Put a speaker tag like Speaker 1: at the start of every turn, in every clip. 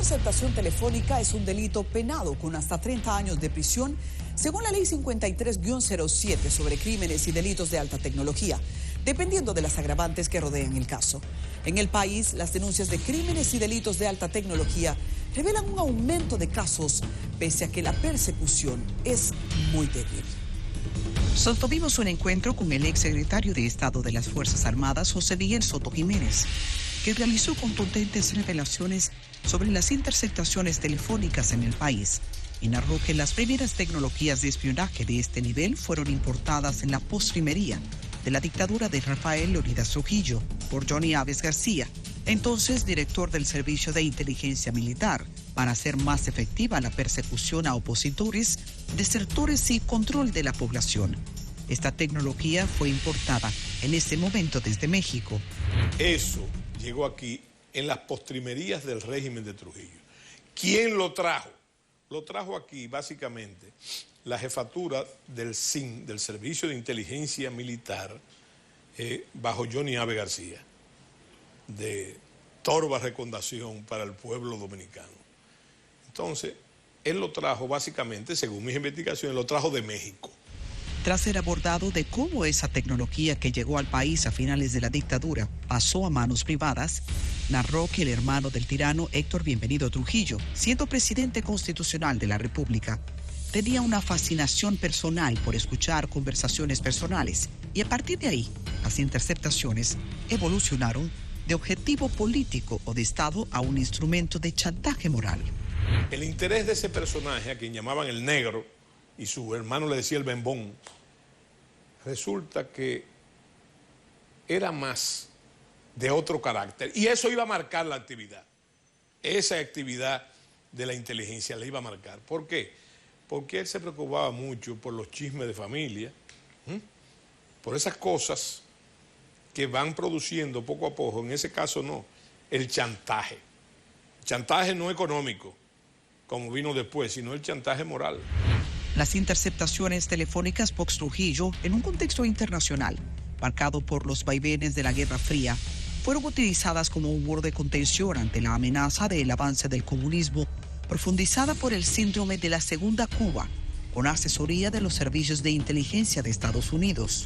Speaker 1: interceptación telefónica es un delito penado con hasta 30 años de prisión, según la Ley 53-07 sobre crímenes y delitos de alta tecnología, dependiendo de las agravantes que rodean el caso. En el país, las denuncias de crímenes y delitos de alta tecnología revelan un aumento de casos, pese a que la persecución es muy débil.
Speaker 2: Sostuvimos un encuentro con el exsecretario de Estado de las Fuerzas Armadas, José Miguel Soto Jiménez, que realizó contundentes revelaciones sobre las interceptaciones telefónicas en el país y narró que las primeras tecnologías de espionaje de este nivel fueron importadas en la postrimería de la dictadura de Rafael Leónidas Trujillo por Johnny Aves García, entonces director del Servicio de Inteligencia Militar, para hacer más efectiva la persecución a opositores, desertores y control de la población. Esta tecnología fue importada en ese momento desde México.
Speaker 3: Eso llegó aquí en las postrimerías del régimen de Trujillo. ¿Quién lo trajo? Lo trajo aquí básicamente la jefatura del SIN, del Servicio de Inteligencia Militar, bajo Johnny Aves García, de torva recordación para el pueblo dominicano. Entonces, él lo trajo básicamente, según mis investigaciones, lo trajo de México.
Speaker 2: Tras ser abordado de cómo esa tecnología que llegó al país a finales de la dictadura pasó a manos privadas, narró que el hermano del tirano Héctor Bienvenido Trujillo, siendo presidente constitucional de la República, tenía una fascinación personal por escuchar conversaciones personales y a partir de ahí, las interceptaciones evolucionaron de objetivo político o de Estado a un instrumento de chantaje moral.
Speaker 3: El interés de ese personaje, a quien llamaban el Negro, y su hermano le decía el Bembón, resulta que era más de otro carácter. Y eso iba a marcar la actividad. Esa actividad de la inteligencia la iba a marcar. ¿Por qué? Porque él se preocupaba mucho por los chismes de familia, por esas cosas que van produciendo poco a poco, en ese caso no, el chantaje. Chantaje no económico, como vino después, sino el chantaje moral.
Speaker 2: Las interceptaciones telefónicas post-Trujillo, en un contexto internacional, marcado por los vaivenes de la Guerra Fría, fueron utilizadas como un muro de contención ante la amenaza del avance del comunismo, profundizada por el síndrome de la Segunda Cuba, con asesoría de los servicios de inteligencia de Estados Unidos.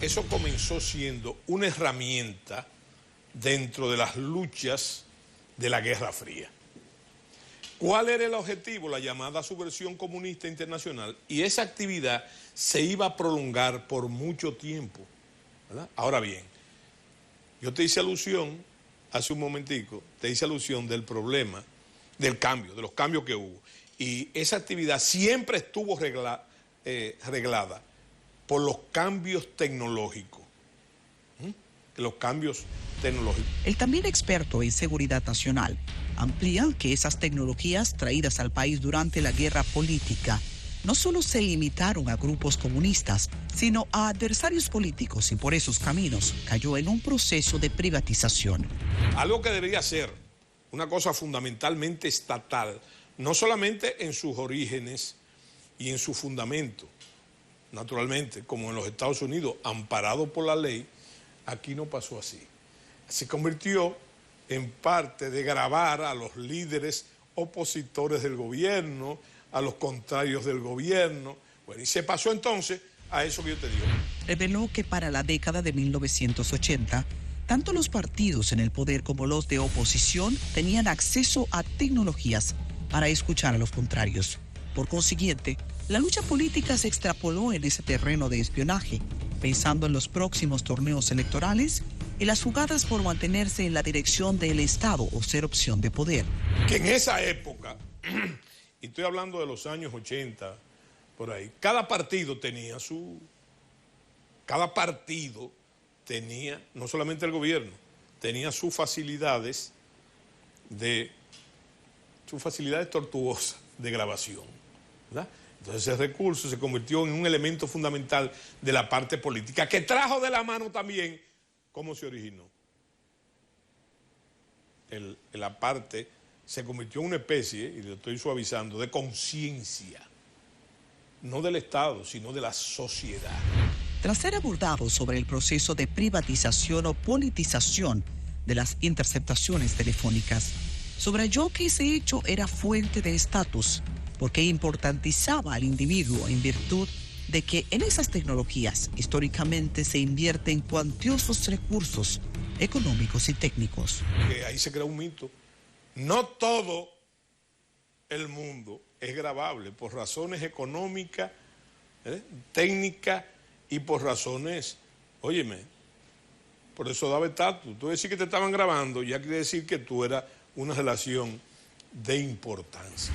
Speaker 3: Eso comenzó siendo una herramienta dentro de las luchas de la Guerra Fría. ¿Cuál era el objetivo? La llamada subversión comunista internacional. Y esa actividad se iba a prolongar por mucho tiempo, ¿verdad? Ahora bien, yo te hice alusión, hace un momentico, te hice alusión del problema, del cambio, de los cambios que hubo. Y esa actividad siempre estuvo reglada por los cambios tecnológicos. Los cambios tecnológicos.
Speaker 2: El también experto en seguridad nacional amplía que esas tecnologías traídas al país durante la guerra política no solo se limitaron a grupos comunistas, sino a adversarios políticos y por esos caminos cayó en un proceso de privatización.
Speaker 3: Algo que debería ser una cosa fundamentalmente estatal, no solamente en sus orígenes y en su fundamento, naturalmente, como en los Estados Unidos, amparado por la ley. Aquí no pasó así. Se convirtió en parte de grabar a los líderes opositores del gobierno, a los contrarios del gobierno. Bueno, y se pasó entonces a eso que yo te digo.
Speaker 2: Reveló que para la década de 1980, tanto los partidos en el poder como los de oposición tenían acceso a tecnologías para escuchar a los contrarios. Por consiguiente, la lucha política se extrapoló en ese terreno de espionaje, pensando en los próximos torneos electorales y las jugadas por mantenerse en la dirección del Estado o ser opción de poder.
Speaker 3: Que en esa época, y estoy hablando de los años 80, por ahí, cada partido tenía, no solamente el gobierno, tenía sus facilidades tortuosas de grabación, ¿verdad? Entonces ese recurso se convirtió en un elemento fundamental de la parte política, que trajo de la mano también cómo se originó. La parte se convirtió en una especie, y lo estoy suavizando, de conciencia, no del Estado, sino de la sociedad.
Speaker 2: Tras ser abordado sobre el proceso de privatización o politización de las interceptaciones telefónicas, Subrayó que ese hecho era fuente de estatus porque importantizaba al individuo en virtud de que en esas tecnologías históricamente se invierten cuantiosos recursos económicos y técnicos.
Speaker 3: Ahí se crea un mito. No todo el mundo es grabable por razones económicas, técnicas y por razones, óyeme, por eso daba estatus. Tú decís que te estaban grabando, ya quiere decir que tú eras una relación de importancia.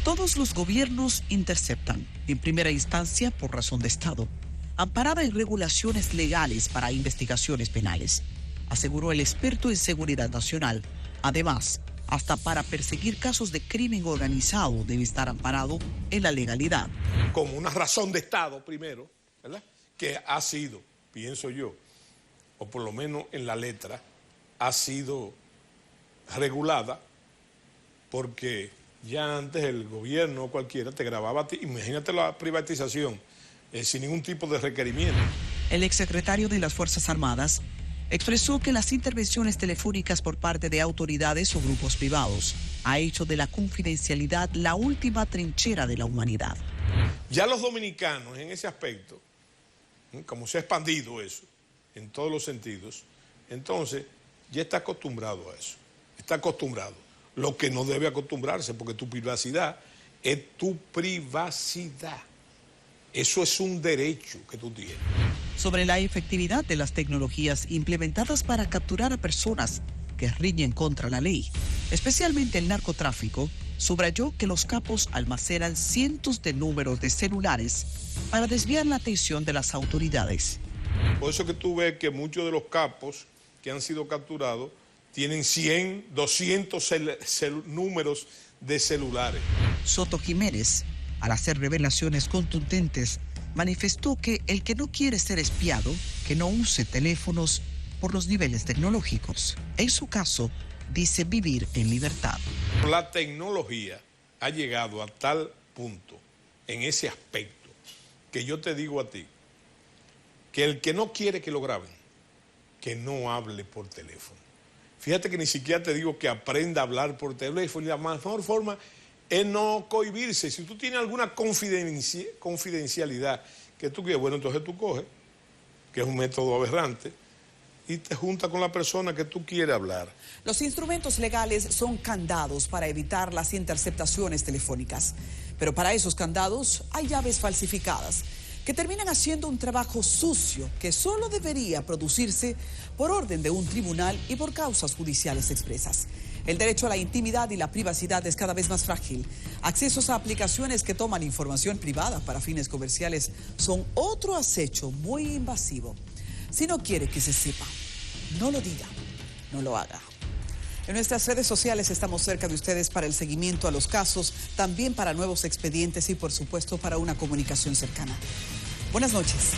Speaker 2: Todos los gobiernos interceptan, en primera instancia por razón de Estado, amparada en regulaciones legales para investigaciones penales, aseguró el experto en seguridad nacional. Además, hasta para perseguir casos de crimen organizado debe estar amparado en la legalidad.
Speaker 3: Como una razón de Estado, primero, ¿verdad? Que ha sido, pienso yo, o por lo menos en la letra, ha sido regulada, porque ya antes el gobierno cualquiera te grababa a ti. Imagínate la privatización sin ningún tipo de requerimiento.
Speaker 2: El exsecretario de las Fuerzas Armadas expresó que las intervenciones telefónicas por parte de autoridades o grupos privados ha hecho de la confidencialidad la última trinchera de la humanidad.
Speaker 3: Ya los dominicanos en ese aspecto, como se ha expandido eso en todos los sentidos, entonces ya está acostumbrado a eso, está acostumbrado. Lo que no debe acostumbrarse, porque tu privacidad es tu privacidad. Eso es un derecho que tú tienes.
Speaker 2: Sobre la efectividad de las tecnologías implementadas para capturar a personas que riñen contra la ley, especialmente el narcotráfico, subrayó que los capos almacenan cientos de números de celulares para desviar la atención de las autoridades.
Speaker 3: Por eso que tú ves que muchos de los capos que han sido capturados tienen 100, 200 números de celulares.
Speaker 2: Soto Jiménez, al hacer revelaciones contundentes, manifestó que el que no quiere ser espiado, que no use teléfonos por los niveles tecnológicos. En su caso, dice vivir en libertad.
Speaker 3: La tecnología ha llegado a tal punto, en ese aspecto, que yo te digo a ti, que el que no quiere que lo graben, que no hable por teléfono. Fíjate que ni siquiera te digo que aprenda a hablar por teléfono. La mejor forma es no cohibirse. Si tú tienes alguna confidencialidad que tú quieres, bueno, entonces tú coges, que es un método aberrante, y te juntas con la persona que tú quieres hablar.
Speaker 1: Los instrumentos legales son candados para evitar las interceptaciones telefónicas. Pero para esos candados hay llaves falsificadas que terminan haciendo un trabajo sucio que solo debería producirse por orden de un tribunal y por causas judiciales expresas. El derecho a la intimidad y la privacidad es cada vez más frágil. Accesos a aplicaciones que toman información privada para fines comerciales son otro acecho muy invasivo. Si no quiere que se sepa, no lo diga, no lo haga. En nuestras redes sociales estamos cerca de ustedes para el seguimiento a los casos, también para nuevos expedientes y por supuesto para una comunicación cercana. Buenas noches.